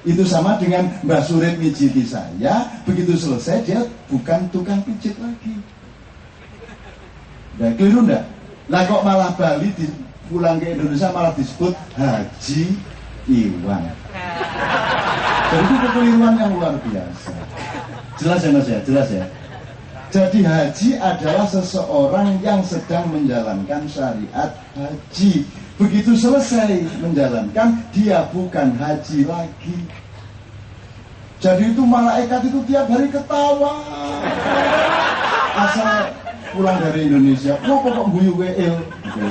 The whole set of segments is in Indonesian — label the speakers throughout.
Speaker 1: Itu sama dengan Mbah Surip mijiti saya, begitu selesai dia bukan tukang pijit lagi. Nah, keliru enggak? Lah kok malah Bali pulang ke Indonesia malah disebut Haji Iwan. Jadi itu kekeliruan yang luar biasa. Jelas ya Mas ya? Jelas ya? Jadi haji adalah seseorang yang sedang menjalankan syariat haji. Begitu selesai menjalankan, dia bukan haji lagi. Jadi itu malaikat itu tiap hari ketawa. Asal pulang dari Indonesia, kok guyu WL gitu.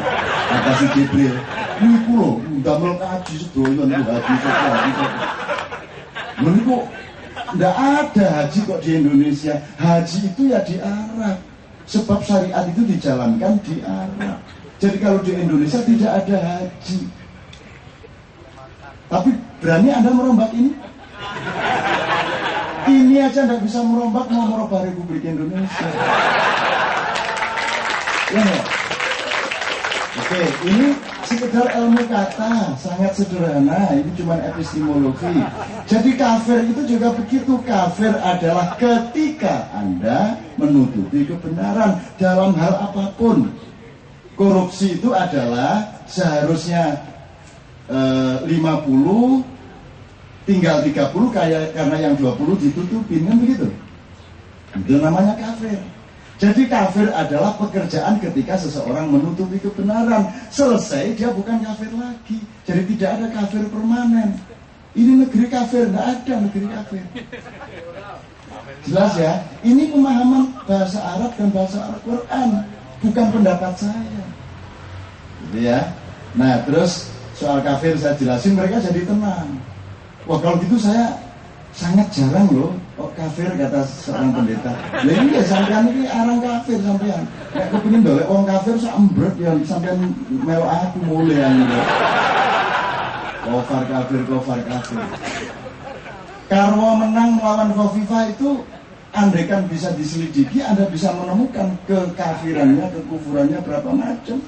Speaker 1: Kata si Jibril, "Kuwi lho, ndamel kaji sedoyo niku haji sedoyo." Menurutku nggak ada haji kok di Indonesia. Haji itu ya di Arab. Sebab syariat itu dijalankan di Arab. Jadi kalau di Indonesia tidak ada haji. Tapi berani Anda merombak ini? Ini aja nggak bisa merombak, mau merubah Republik Indonesia. Ya, ya. Oke, ini sekedar ilmu kata, sangat sederhana. Ini cuma epistemologi. Jadi kafir itu juga begitu. Kafir adalah ketika Anda menutupi kebenaran dalam hal apapun. Korupsi itu adalah seharusnya 50, tinggal 30 karena yang 20 ditutupin, kan begitu? Itu namanya kafir. Jadi kafir adalah pekerjaan ketika seseorang menutupi kebenaran. Selesai, dia bukan kafir lagi. Jadi tidak ada kafir permanen. Ini negeri kafir, tidak ada negeri kafir. Jelas ya? Ini pemahaman bahasa Arab dan bahasa Al-Quran, bukan pendapat saya. Gitu ya. Nah, terus soal kafir saya jelasin, mereka jadi tenang. Wah, kalau gitu saya sangat jarang loh, kafir kata seorang pendeta. Lah ini ya sampean ini arang kafir sampean. Nek kepengin bawa wong kafir sak embrek ya sampean melok aku mulai gitu. Kofar kafir. Karwo menang melawan Khofifah itu andaikan bisa diselidiki, Anda bisa menemukan kekafirannya, kekufurannya berapa macam.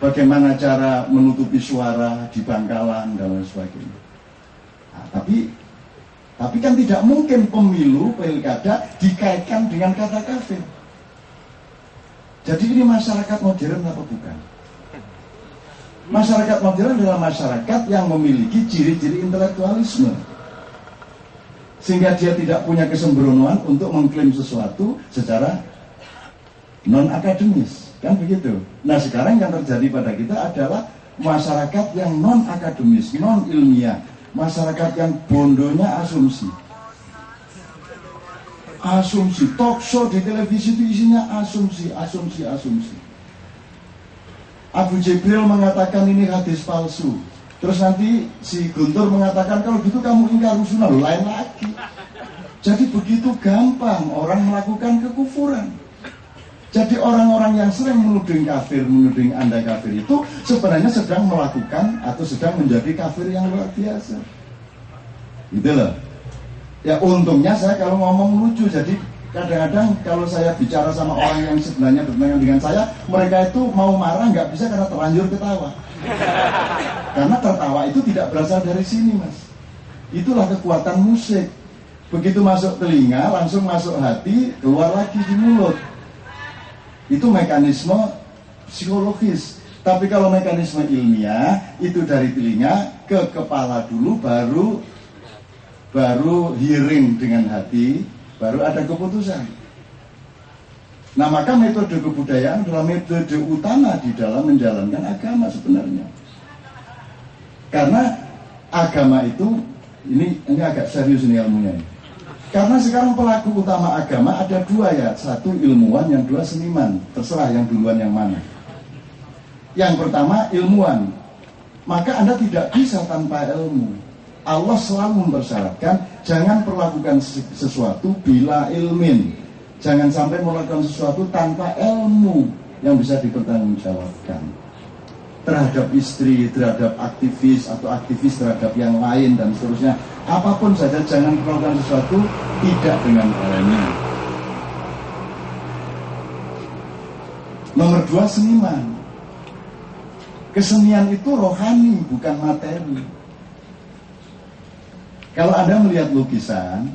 Speaker 1: Bagaimana cara menutupi suara di Bangkalan dan lain sebagainya. Nah, tapi kan tidak mungkin pemilu pilkada dikaitkan dengan kata kafir. Jadi ini masyarakat modern apa bukan? Masyarakat modern adalah masyarakat yang memiliki ciri-ciri intelektualisme, sehingga dia tidak punya kesembronoan untuk mengklaim sesuatu secara non akademis, kan begitu. Nah sekarang yang terjadi pada kita adalah masyarakat yang non akademis, non ilmiah. Masyarakat yang bondonya asumsi. Asumsi, talk show di televisi itu isinya asumsi. Abu Jibril mengatakan ini hadis palsu. Terus nanti si Guntur mengatakan kalau gitu kamu ingkar sunnah, lain lagi. Jadi begitu gampang orang melakukan kekufuran. Jadi orang-orang yang sering menuding kafir, menuding Anda kafir itu sebenarnya sedang melakukan atau sedang menjadi kafir yang luar biasa. Gitu loh. Ya untungnya saya kalau ngomong lucu, jadi kadang-kadang kalau saya bicara sama orang yang sebenarnya bertentangan dengan saya, mereka itu mau marah nggak bisa karena terlanjur ketawa. Karena tertawa itu tidak berasal dari sini, Mas. Itulah kekuatan musik. Begitu masuk telinga, langsung masuk hati, keluar lagi di mulut. Itu mekanisme psikologis. Tapi kalau mekanisme ilmiah itu dari telinga ke kepala dulu, baru hearing dengan hati, baru ada keputusan. Nah maka metode kebudayaan adalah metode utama di dalam menjalankan agama sebenarnya. Karena agama itu ini agak serius ini ilmunya. Karena sekarang pelaku utama agama ada dua ya, satu ilmuwan, yang dua seniman. Terserah yang duluan yang mana. Yang pertama ilmuwan. Maka Anda tidak bisa tanpa ilmu. Allah selalu mempersyaratkan jangan perlakukan sesuatu bila ilmin. Jangan sampai melakukan sesuatu tanpa ilmu yang bisa dipertanggungjawabkan. Terhadap istri, terhadap aktivis atau aktivis terhadap yang lain dan seterusnya. Apapun saja jangan melakukan sesuatu tidak dengan ilmu. Nomor dua seniman. Kesenian itu rohani bukan materi. Kalau Anda melihat lukisan,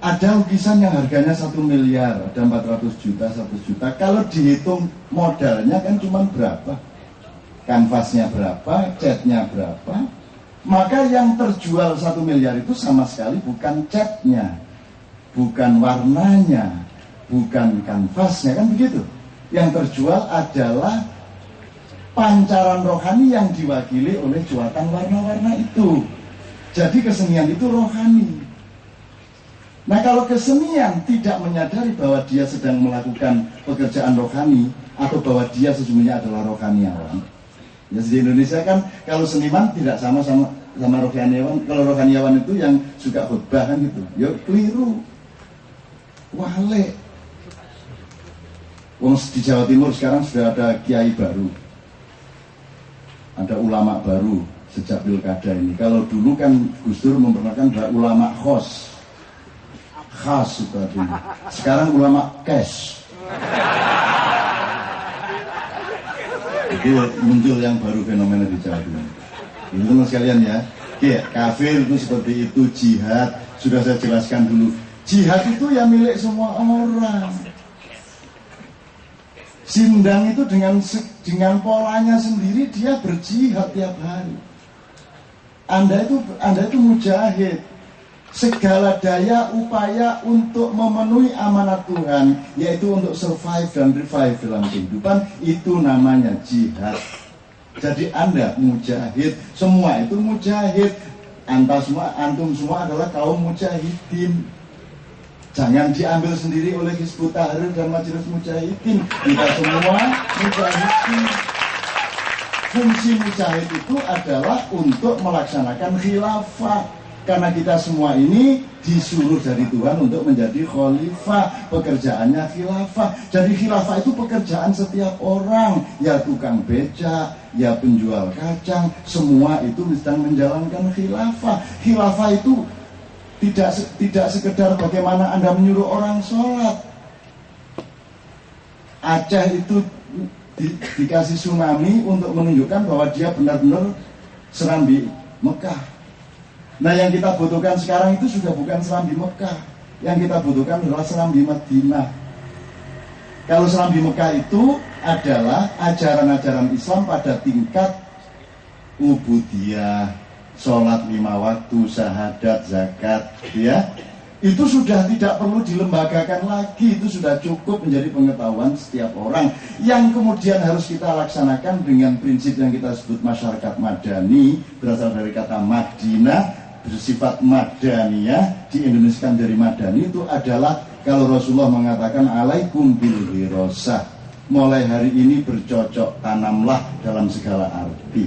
Speaker 1: ada lukisan yang harganya 1 miliar, ada 400 juta, 1 juta. Kalau dihitung modalnya kan cuma berapa? Kanvasnya berapa, catnya berapa? Maka yang terjual 1 miliar itu sama sekali bukan catnya, bukan warnanya, bukan kanvasnya, kan begitu. Yang terjual adalah pancaran rohani yang diwakili oleh juatan warna-warna itu. Jadi kesenian itu rohani. Nah, kalau kesenian tidak menyadari bahwa dia sedang melakukan pekerjaan rohani, atau bahwa dia sesungguhnya adalah rohaniawan. Ya, di Indonesia kan kalau seniman tidak sama rohaniawan. Kalau rohaniawan itu yang suka khutbah kan gitu. Ya keliru. Wale. Wong di Jawa Timur sekarang sudah ada kiai baru, ada ulama baru sejak pilkada ini. Kalau dulu kan Gus Dur memperkenalkan ulama khas seperti ini. Sekarang ulama cash. Itu muncul yang baru fenomena di Jawa Timur. Itu teman sekalian ya. Oke, kafir itu seperti itu, jihad sudah saya jelaskan dulu. Jihad itu ya milik semua orang. Sindang itu dengan polanya sendiri dia berjihad tiap hari. Anda itu mujahid. Segala daya upaya untuk memenuhi amanat Tuhan, yaitu untuk survive dan revive dalam kehidupan, itu namanya jihad. Jadi Anda mujahid, semua itu mujahid. Antum semua adalah kaum mujahidin. Jangan diambil sendiri oleh Hizbut Tahrir dan Majelis Mujahidin. Kita semua mujahidin. Fungsi mujahid itu adalah untuk melaksanakan khilafah. Karena kita semua ini disuruh dari Tuhan untuk menjadi khalifah. Pekerjaannya khilafah. Jadi khilafah itu pekerjaan setiap orang. Ya tukang becak, ya penjual kacang. Semua itu sedang menjalankan khilafah. Khilafah itu tidak sekedar bagaimana Anda menyuruh orang sholat. Aceh itu dikasih tsunami untuk menunjukkan bahwa dia benar-benar serambi Mekah. Nah, yang kita butuhkan sekarang itu sudah bukan serambi Mekah. Yang kita butuhkan adalah serambi Madinah. Kalau serambi Mekah itu adalah ajaran-ajaran Islam pada tingkat ubudiyah, sholat 5 waktu, syahadat, zakat, ya, itu sudah tidak perlu dilembagakan lagi. Itu sudah cukup menjadi pengetahuan setiap orang, yang kemudian harus kita laksanakan dengan prinsip yang kita sebut masyarakat madani, berasal dari kata Madinah, bersifat madaniyah, diindonesiakan dari madani. Itu adalah kalau Rasulullah mengatakan alaikum bil wirasah, mulai hari ini bercocok tanamlah dalam segala arti.